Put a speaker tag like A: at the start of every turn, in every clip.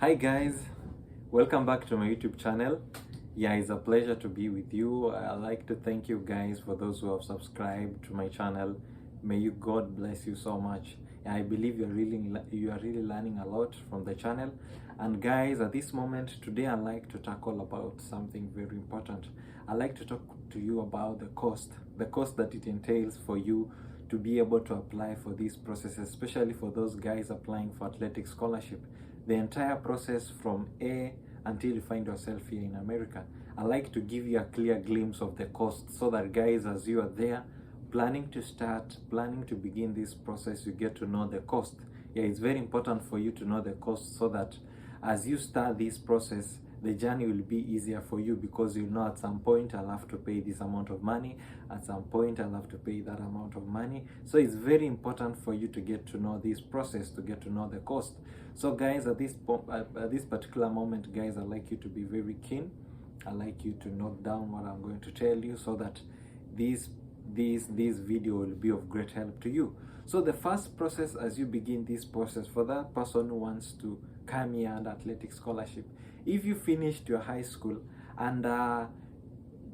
A: Hi guys, welcome back to my YouTube channel. Yeah, it's a pleasure to be with you. I'd like to thank you guys for those who have subscribed to my channel. May you God bless you so much. I believe you are really learning a lot from the channel. And guys, at this moment today I'd like to tackle about something very important. I'd like to talk to you about the cost that it entails for you to be able to apply for this process, especially for those guys applying for athletic scholarship. The entire process from A until you find yourself here in America. I like to give you a clear glimpse of the cost so that guys, as you are there planning to begin this process, you get to know the cost. Yeah, it's very important for you to know the cost so that as you start this process, the journey will be easier for you, because you know at some point I'll have to pay this amount of money, at some point I'll have to pay that amount of money. So it's very important for you to get to know this process, to get to know the cost. So guys, at this particular moment, guys, I'd like you to be very keen. I'd like you to note down what I'm going to tell you so that this video will be of great help to you. So the first process, as you begin this process, for that person who wants to come here under athletic scholarship, if you finished your high school and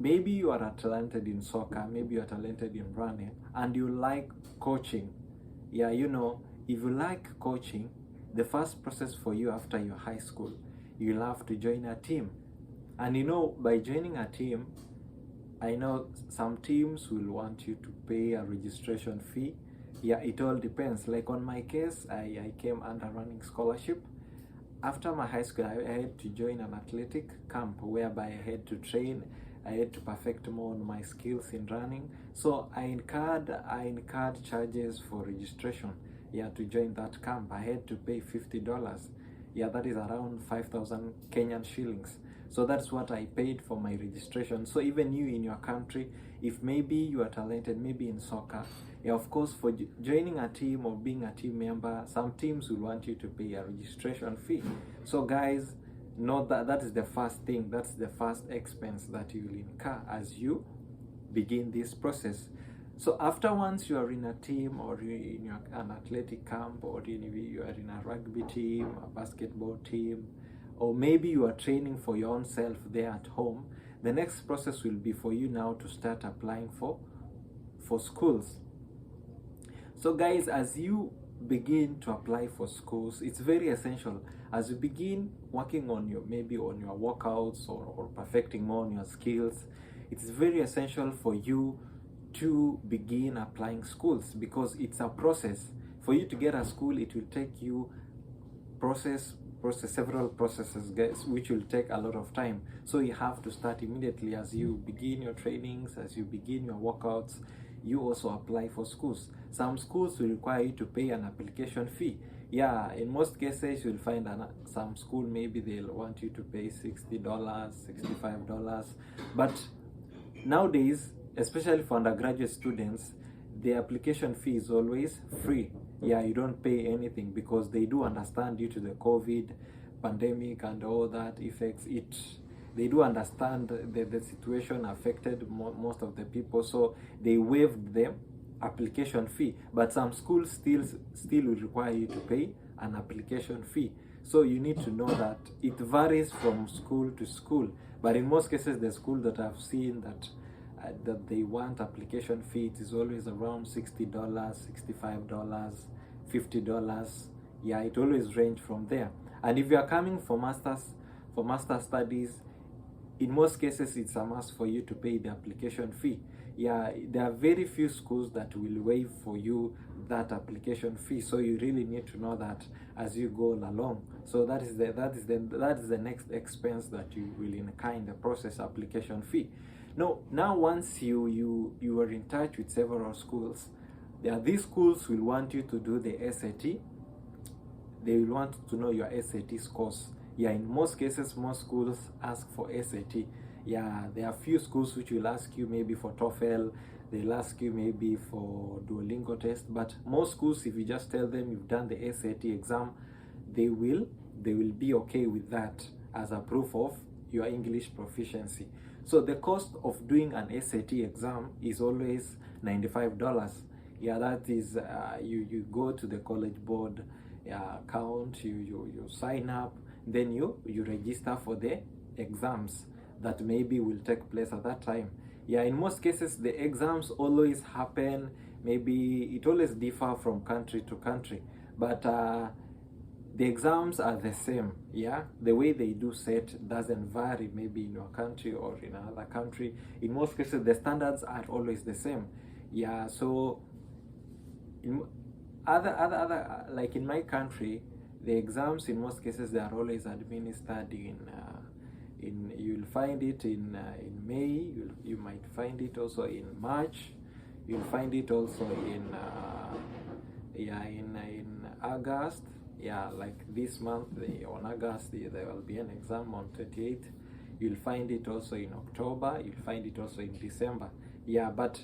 A: maybe you are talented in soccer, maybe you are talented in running, and you like coaching, yeah, you know, if you like coaching, the first process for you after your high school, you'll have to join a team. And you know, by joining a team, I know some teams will want you to pay a registration fee. Yeah, it all depends. Like on my case, I came under running scholarship. After my high school, I had to join an athletic camp whereby I had to train, I had to perfect more on my skills in running. So I incurred charges for registration. Yeah, to join that camp, I had to pay $50. Yeah, that is around 5,000 Kenyan shillings. So that's what I paid for my registration. So even you in your country, if maybe you are talented, maybe in soccer, yeah, of course, for joining a team or being a team member, some teams will want you to pay a registration fee. So guys, know that that is the first thing, that's the first expense that you will incur as you begin this process. So after once you are in a team, or in an athletic camp, or you are in a rugby team, a basketball team, or maybe you are training for your own self there at home, the next process will be for you now to start applying for schools. So guys, as you begin to apply for schools, it's very essential as you begin working on your workouts or perfecting more on your skills. It's very essential for you to begin applying schools, because it's a process. For you to get a school, it will take you several processes, guys, which will take a lot of time. So you have to start immediately. As you begin your trainings, as you begin your workouts, you also apply for schools. Some schools will require you to pay an application fee. Yeah, in most cases you'll find some school, maybe they'll want you to pay $60, $65, but nowadays, especially for undergraduate students, the application fee is always free. Yeah, you don't pay anything, because they do understand due to the COVID pandemic and all that effects, they do understand the situation affected most of the people, so they waived the application fee. But some schools still will require you to pay an application fee. So you need to know that it varies from school to school, but in most cases the school that I've seen that they want application fee, it is always around $60, $65, $50. Yeah, it always range from there. And if you are coming for master studies, in most cases it's a must for you to pay the application fee. Yeah, there are very few schools that will waive for you that application fee, so you really need to know that as you go along. So that is the next expense that you will incur in the process, application fee. Now once you are in touch with several schools, these schools will want you to do the SAT. They will want to know your SAT scores. Yeah, in most cases, most schools ask for SAT. Yeah, there are few schools which will ask you maybe for TOEFL, they'll ask you maybe for Duolingo test, but most schools, if you just tell them you've done the SAT exam, they will be okay with that as a proof of your English proficiency. So the cost of doing an SAT exam is always $95. Yeah, that is you go to the college board account, you sign up, then you register for the exams that maybe will take place at that time. Yeah, in most cases the exams always happen, maybe it always differ from country to country, but the exams are the same. Yeah, the way they do set doesn't vary, maybe in your country or in another country. In most cases the standards are always the same. Yeah, so in other like in my country, the exams in most cases they are always administered in you'll find it in May, you might find it also in March, you'll find it also in in August. Yeah, like this month, on August, there will be an exam on 28th. You'll find it also in October. You'll find it also in December. Yeah, but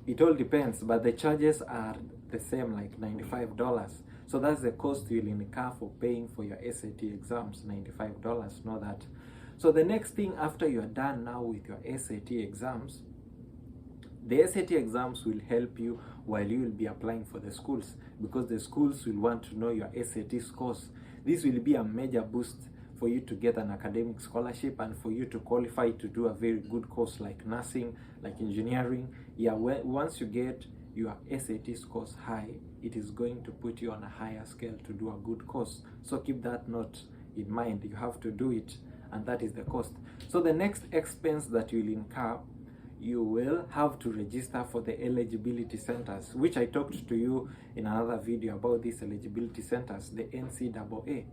A: it all depends. But the charges are the same, like $95. So that's the cost you'll incur for paying for your SAT exams, $95. Know that. So the next thing after you're done now with your SAT exams, the SAT exams will help you while you will be applying for the schools, because the schools will want to know your SAT scores. This will be a major boost for you to get an academic scholarship and for you to qualify to do a very good course like nursing, like engineering. Yeah, once you get your SAT scores high, it is going to put you on a higher scale to do a good course. So keep that note in mind. You have to do it, and that is the cost. So the next expense that you will incur, you will have to register for the eligibility centers, which I talked to you in another video about these eligibility centers, the NCAA,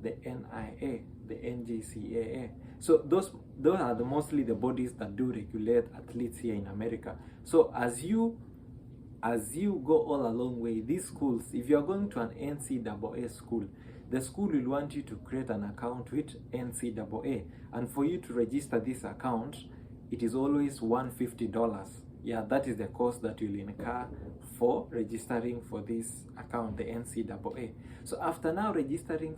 A: the NIA, the NGCAA. So those are mostly the bodies that do regulate athletes here in America. So as you go all a long way, these schools, if you are going to an NCAA school, the school will want you to create an account with NCAA, and for you to register this account, it is always $150. Yeah, that is the cost that you'll incur for registering for this account, the NCAA. So after now registering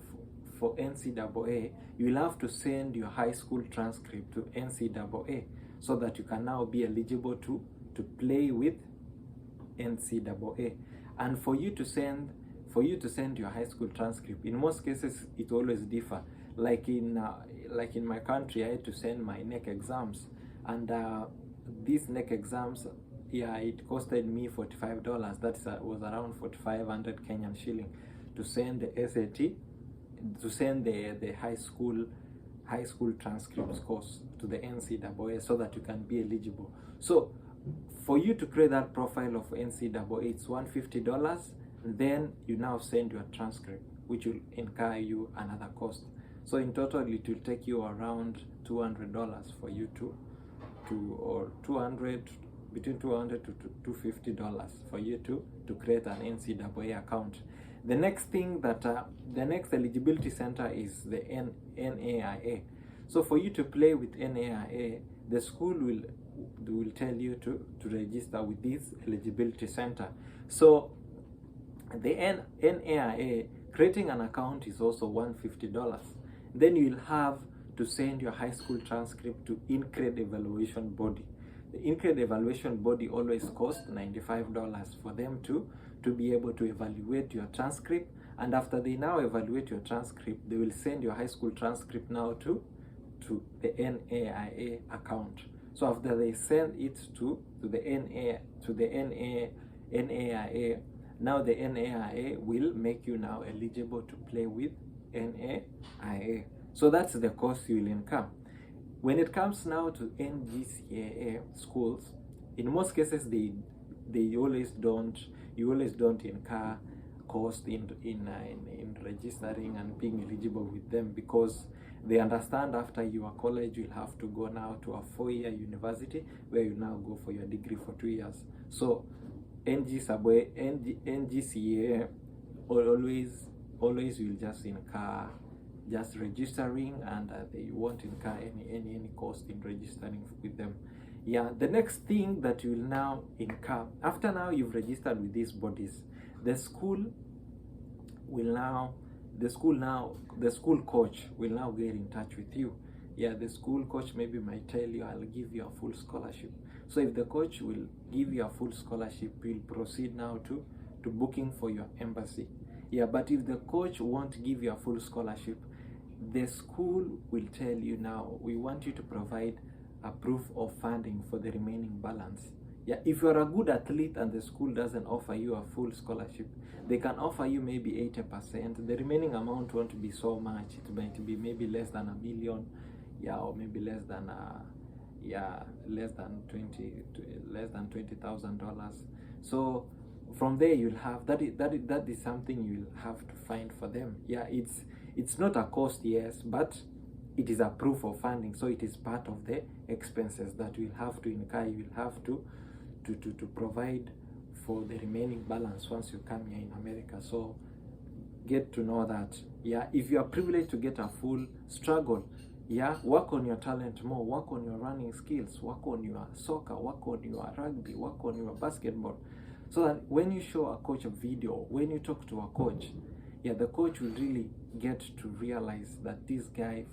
A: for NCAA, you'll have to send your high school transcript to NCAA so that you can now be eligible to play with NCAA. And for you to send your high school transcript, in most cases it always differ. Like in my country, I had to send my NEC exams, and these NEC exams, yeah, it costed me $45. That was around 4,500 Kenyan shilling to send the SAT, to send the high school transcripts course to the NCAA so that you can be eligible. So for you to create that profile of NCAA, it's $150. Then you now send your transcript, which will incur you another cost. So in total, it will take you around $200 for you between $200 to $250 for you to create an NCAA account. The next thing the next eligibility center is the NAIA. So for you to play with NAIA, the school will tell you to register with this eligibility center. So the NAIA, creating an account is also $150. Then you'll have to send your high school transcript to incurred evaluation body. The incurred evaluation body always costs $95 for them to be able to evaluate your transcript. And after they now evaluate your transcript, they will send your high school transcript now to the NAIA account. So after they send it to the NAIA, now the NAIA will make you now eligible to play with NAIA. So that's the cost you will incur. When it comes now to NGCAA schools, in most cases you always don't incur cost in registering and being eligible with them, because they understand after your college you'll have to go now to a 4-year university where you now go for your degree for 2 years. So NGCAA always will just incur just registering, and they won't incur any cost in registering with them. Yeah, the next thing that you will now incur after now you've registered with these bodies, the school coach will now get in touch with you. Yeah, the school coach maybe might tell you, I'll give you a full scholarship. So if the coach will give you a full scholarship, we'll proceed now to booking for your embassy. Yeah, but if the coach won't give you a full scholarship, the school will tell you, now we want you to provide a proof of funding for the remaining balance. Yeah, if you're a good athlete and the school doesn't offer you a full scholarship, they can offer you maybe 80%. The remaining amount won't be so much. It might be maybe less than $1 million, yeah, or maybe less than less than $20,000. So from there you'll have that is something you'll have to find for them. Yeah, it's not a cost, yes, but it is a proof of funding, so it is part of the expenses that you'll have to incur. You'll have to provide for the remaining balance once you come here in America. So get to know that. Yeah, if you are privileged to get a full, struggle. Yeah, work on your talent more, work on your running skills, work on your soccer, work on your rugby, work on your basketball, so that when you show a coach a video, when you talk to a coach, yeah, the coach will really get to realize that this guy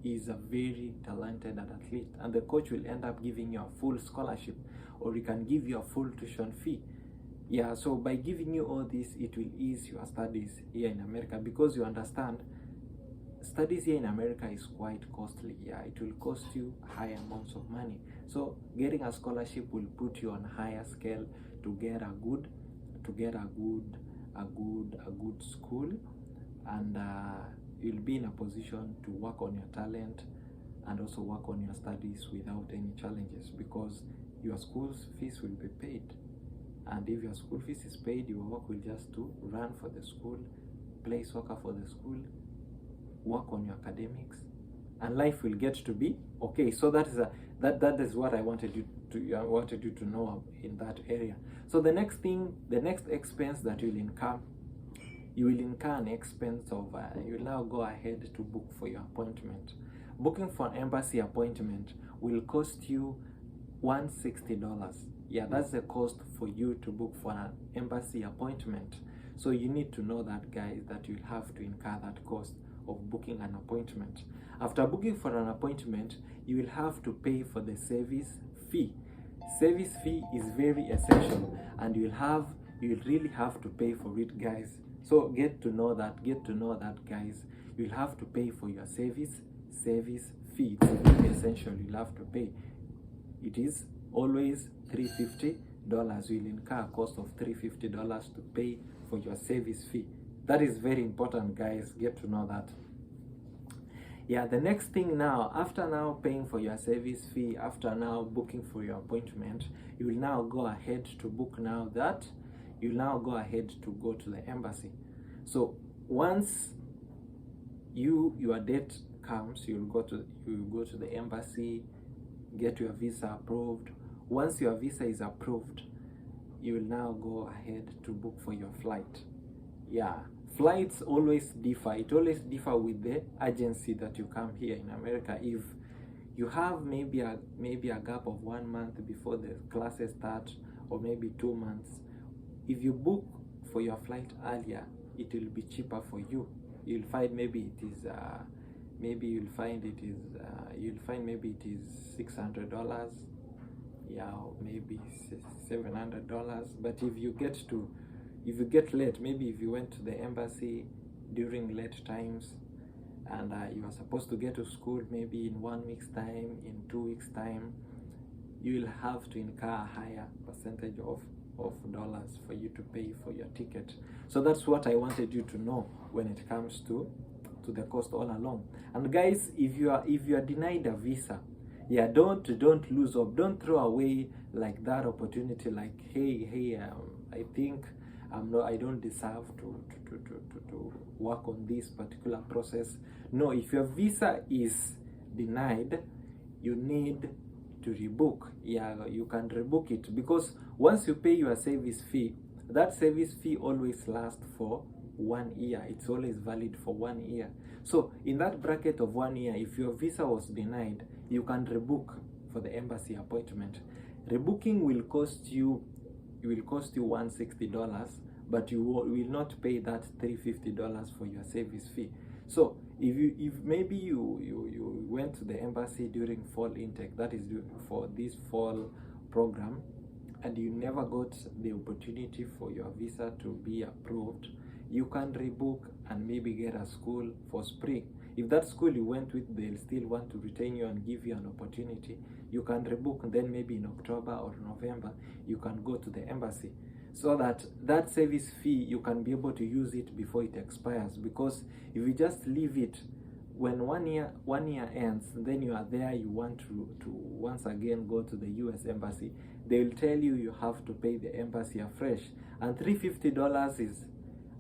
A: is a very talented athlete, and the coach will end up giving you a full scholarship, or he can give you a full tuition fee. Yeah, so by giving you all this, it will ease your studies here in America, because you understand studies here in America is quite costly. Yeah, it will cost you high amounts of money. So getting a scholarship will put you on a higher scale to get a good school, and you'll be in a position to work on your talent and also work on your studies without any challenges, because your school fees will be paid. And if your school fees is paid, your work will just to run for the school, play soccer for the school, work on your academics, and life will get to be okay. So that is what I wanted you to know in that area. So the next expense that you will incur an expense of you will now go ahead to book for your appointment. Booking for an embassy appointment will cost you $160. Yeah, that's the cost for you to book for an embassy appointment. So you need to know that, guys, that you'll have to incur that cost of booking an appointment. After booking for an appointment, you will have to pay for the service fee. Service fee is very essential, and you'll really have to pay for it, guys. So get to know that, guys. You'll have to pay for your service fee. It's very essential. You'll have to pay. It is always $350. You'll incur a cost of $350 to pay for your service fee. That is very important, guys. Get to know that. Yeah, the next thing now, after now paying for your service fee, after now booking for your appointment, you will now go ahead to book now that you now go ahead to go to the embassy. So once your date comes, you go to the embassy, get your visa approved. Once your visa is approved, you will now go ahead to book for your flight. Yeah, flights always differ. It always differ with the agency that you come here in America. If you have maybe a gap of 1 month before the classes start, or maybe 2 months, if you book for your flight earlier, it will be cheaper for you. You'll find maybe it is $600, yeah, or maybe $700. But if you get late, maybe if you went to the embassy during late times, and you are supposed to get to school maybe in 1 week's time, in 2 weeks' time, you will have to incur a higher percentage of dollars for you to pay for your ticket. So that's what I wanted you to know when it comes to the cost all along. And guys, if you are denied a visa, yeah, don't lose hope. Don't throw away like that opportunity, like hey, I think I don't deserve to work on this particular process. No, if your visa is denied, you need to rebook. Yeah, you can rebook it, because once you pay your service fee, that service fee always lasts for 1 year. It's always valid for 1 year. So in that bracket of 1 year, if your visa was denied, you can rebook for the embassy appointment. Rebooking will cost you $160, but you will not pay that $350 for your service fee. So if maybe you went to the embassy during fall intake, that is for this fall program, and you never got the opportunity for your visa to be approved, you can rebook and maybe get a school for spring. If that school you went with, they'll still want to retain you and give you an opportunity, you can rebook, and then maybe in October or November you can go to the embassy, so that that service fee you can be able to use it before it expires. Because if you just leave it, when one year ends, then you are there, you want to once again go to the US embassy, they will tell you you have to pay the embassy afresh, and $350 is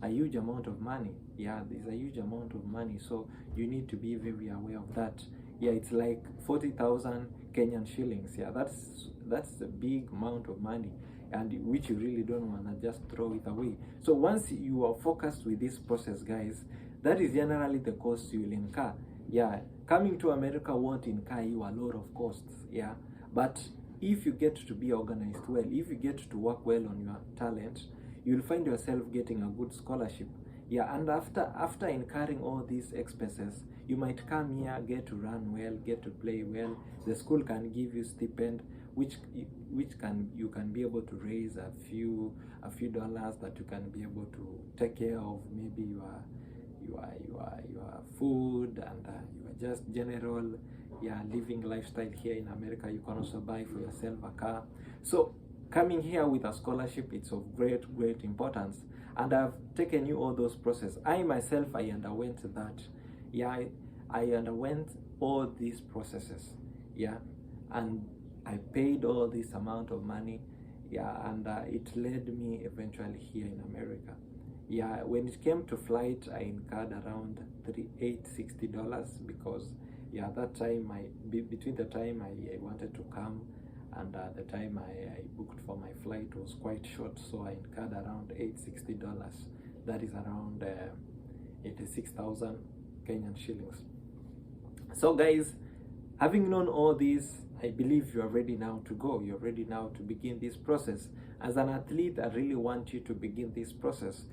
A: a huge amount of money. Yeah, there's a huge amount of money, so you need to be very aware of that. Yeah, it's like 40,000 Kenyan shillings. Yeah, that's a big amount of money, and which you really don't want to just throw it away. So once you are focused with this process, guys, that is generally the cost you will incur. Yeah, coming to America won't incur you a lot of costs. Yeah, but if you get to be organized well, if you get to work well on your talent, you'll find yourself getting a good scholarship. Yeah, and after incurring all these expenses, you might come here, get to run well, get to play well. The school can give you stipend, which you can be able to raise a few dollars that you can be able to take care of maybe your food and your just general living lifestyle here in America. You can also buy for yourself a car. So coming here with a scholarship, it's of great importance, and I've taken you all those processes. I myself, I underwent that. Yeah, I underwent all these processes. Yeah, and I paid all this amount of money. Yeah, and it led me eventually here in America. Yeah, when it came to flight, I incurred around $860, because yeah, that time between the time I wanted to come and the time I booked for my flight was quite short, so I incurred around $860. That is around 86,000 Kenyan shillings. So guys, having known all this, I believe you are ready now to go. You're ready now to begin this process. As an athlete, I really want you to begin this process.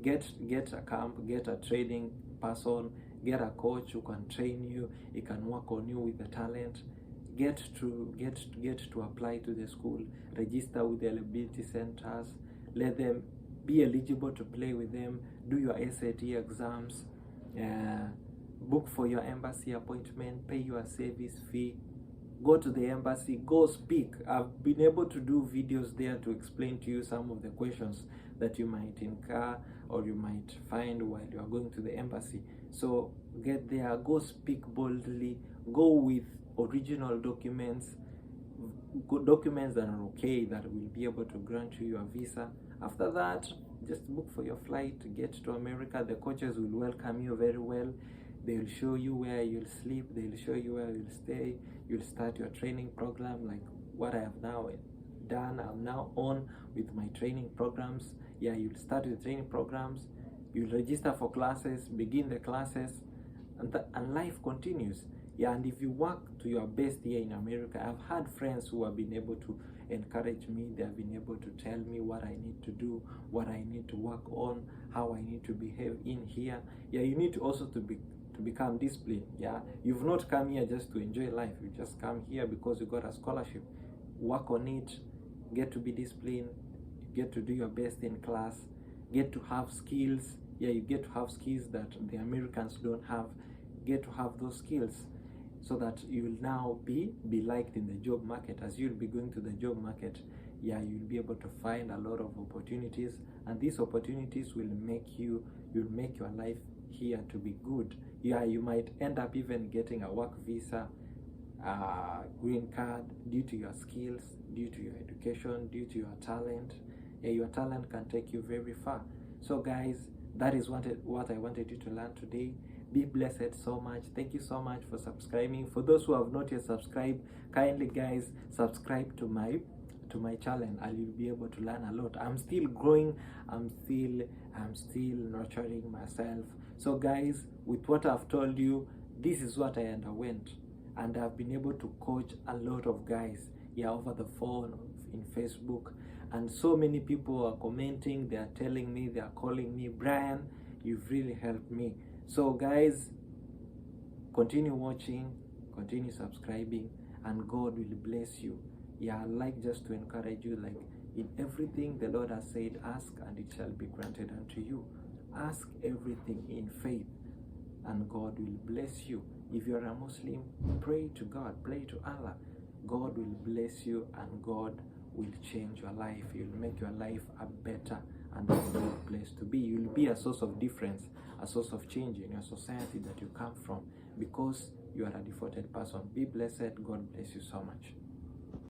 A: Get a camp, get a training person, get a coach who can train you. He can work on you with the talent. Get to apply to the school, register with the eligibility centers, let them be eligible to play with them, do your SAT exams, book for your embassy appointment, pay your service fee, go to the embassy, go speak. I've been able to do videos there to explain to you some of the questions that you might incur or you might find while you are going to the embassy. So get there, go speak boldly, go with original documents that are okay, that will be able to grant you your visa. After that, just book for your flight, get to America. The coaches will welcome you very well. They will show you where you'll sleep, they'll show you where you'll stay. You'll start your training program, like what I have now done. I'm now on with my training programs. Yeah, you'll start with training programs, you'll register for classes, begin the classes, and life continues. Yeah, and if you work to your best here in America, I've had friends who have been able to encourage me. They have been able to tell me what I need to do, what I need to work on, how I need to behave in here. Yeah, you need to also to become disciplined. Yeah, you've not come here just to enjoy life. You just come here because you got a scholarship. Work on it, get to be disciplined, get to do your best in class, get to have skills. Yeah, you get to have skills that the Americans don't have. Get to have those skills, so that you will now be liked in the job market. As you'll be going to the job market, yeah, you'll be able to find a lot of opportunities, and these opportunities will make your life here to be good. Yeah, you might end up even getting a work visa, green card, due to your skills, due to your education, due to your talent. Yeah, your talent can take you very far. So guys, that is what I wanted you to learn today. Be blessed so much. Thank you so much for subscribing. For those who have not yet subscribed, kindly guys, subscribe to my channel, and you'll be able to learn a lot. I'm still growing. I'm still nurturing myself. So guys, with what I've told you, this is what I underwent, and I've been able to coach a lot of guys, yeah, over the phone, in Facebook, and so many people are commenting. They are telling me, they are calling me, Brian, you've really helped me. So guys, continue watching, continue subscribing, and God will bless you. Yeah, I like just to encourage you, like in everything the Lord has said, ask and it shall be granted unto you. Ask everything in faith. and God will bless you. If you're a Muslim, pray to God, pray to Allah. God will bless you and God will change your life. You'll make your life a better and a good place to be. You'll be a source of difference, a source of change in your society that you come from, because you are a devoted person. Be blessed. God bless you so much.